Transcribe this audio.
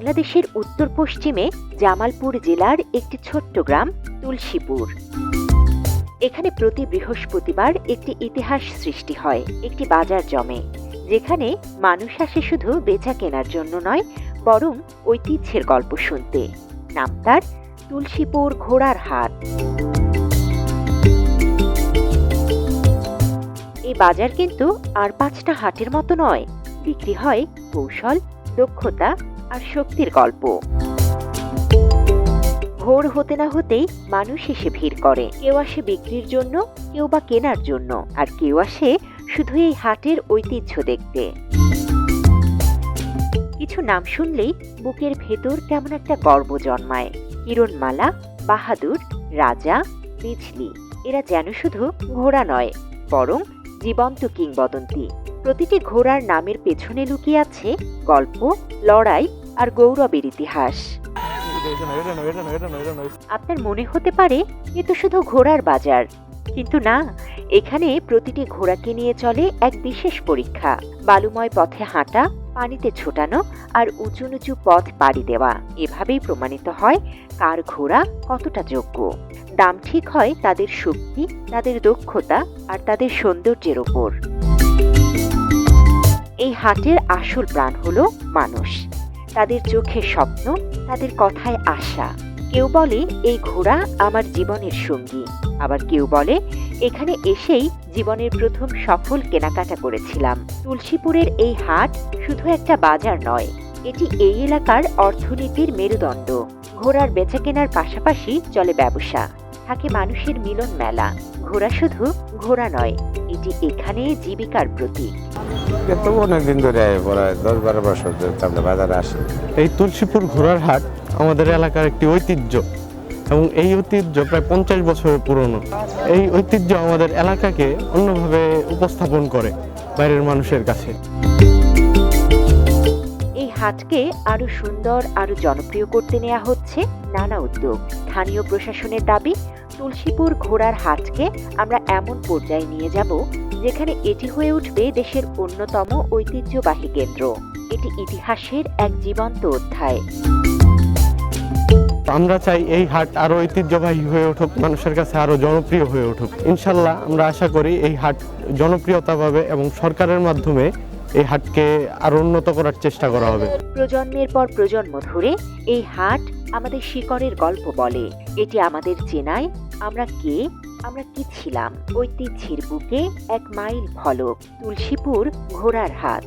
বাংলাদেশের উত্তর পশ্চিমে জামালপুর জেলার একটি ছোট্ট গ্রাম তুলসীপুর। এখানে প্রতি বৃহস্পতিবার একটি ইতিহাস সৃষ্টি হয়, একটি বাজার জমে, যেখানে মানুষ আসে শুধু বেচা কেনার জন্য নয়, বরং ঐতিহ্যের গল্প শুনতে। নাম তার তুলসীপুর ঘোড়ার হাট। এই বাজার কিন্তু আর 5টা হাটের মতো নয়। বিক্রি হয় কৌশল, দক্ষতা আর শক্তির গল্প। ভোর হতে না হতেই মানুষ এসে ভিড় করে। কেউ আসে বিক্রির জন্য, কেউ বা কেনার জন্য, আর কেউ আসে শুধু এই হাটের ঐতিহ্য দেখতে। কিছু নাম শুনলেই বুকের ভেতর কেমন একটা গর্ব জন্মায়। কিরণমালা, বাহাদুর, রাজা, বিজলি, এরা যেন শুধু ঘোড়া নয়, বরং জীবন্ত কিংবদন্তি। প্রতিটি ঘোড়ার নামের পেছনে লুকিয়ে আছে গল্প, লড়াই আর গৌরবের ইতিহাস। আপনার মনে হতে পারে এ তো শুধু ঘোড়ার বাজার, কিন্তু না, এখানে প্রতিটি ঘোড়াকে নিয়ে চলে এক বিশেষ পরীক্ষা। বালুময় পথে হাঁটা, পানিতে ছোটানো আর উঁচু নিচু পথ পাড়ি দেওয়া। এভাবেই প্রমাণিত হয় কার ঘোড়া কতটা যোগ্য। দাম ঠিক হয় তাদের শক্তি, তাদের দক্ষতা আর তাদের সৌন্দর্যের ওপর। এই হাটের আসল প্রাণ হলো মানুষ, তাদের চোখে স্বপ্ন, তাদের কথায় আশা। কেউ বলে এই ঘোড়া আমার জীবনের সঙ্গী, আবার কেউ বলে এখানে এসেই জীবনের প্রথম সফল কেনাকাটা করেছিলাম। তুলসীপুরের এই হাট শুধু একটা বাজার নয়, এটি এই এলাকার অর্থনীতির মেরুদণ্ড। ঘোড়ার বেচাকেনার পাশাপাশি চলে ব্যবসা, থাকে মানুষের মিলন মেলা। ঘোড়া শুধু ঘোড়া নয়, এটি এখানে জীবিকার প্রতীক। অনেকদিন ধরে প্রায় 10-12 বছর ধরে বাজারে আসে। এই তুলসীপুর ঘোড়ার হাট আমাদের এলাকার একটি ঐতিহ্য, এবং এই ঐতিহ্য প্রায় 50 বছরের পুরনো। এই ঐতিহ্য আমাদের এলাকাকে অন্যভাবে উপস্থাপন করে বাইরের মানুষের কাছে। এই হাটকে আরো সুন্দর, আরো জনপ্রিয় করতে নেওয়া হচ্ছে নানা উদ্যোগ। স্থানীয় প্রশাসনের দাবি, তুলসীপুর ঘোড়ার হাটকে আমরা এমন পর্যায়ে নিয়ে যাব যেখানে এটি হয়ে উঠবে দেশের অন্যতম ঐতিহ্যবাহী কেন্দ্র। এটি ইতিহাসের এক জীবন্ত অধ্যায়। আমরা চাই এই হাট আরো ঐতিহ্যবাহী হয়ে উঠুক, মানুষের কাছে আরো জনপ্রিয় হয়ে উঠুক। ইনশাল্লাহ আমরা আশা করি এই হাট জনপ্রিয়তা পাবে এবং সরকারের মাধ্যমে এই হাটকে আরো উন্নত করার চেষ্টা করা হবে। প্রজন্মের পর প্রজন্ম ধরে এই হাট আমাদের শিকড়ের গল্প বলে। এটি আমাদের চেনায় আমরা কে, আমরা কি ছিলাম। ঐতিহ্যের বুকে এক মাইল ফলক, তুলসীপুর ঘোড়ার হাট।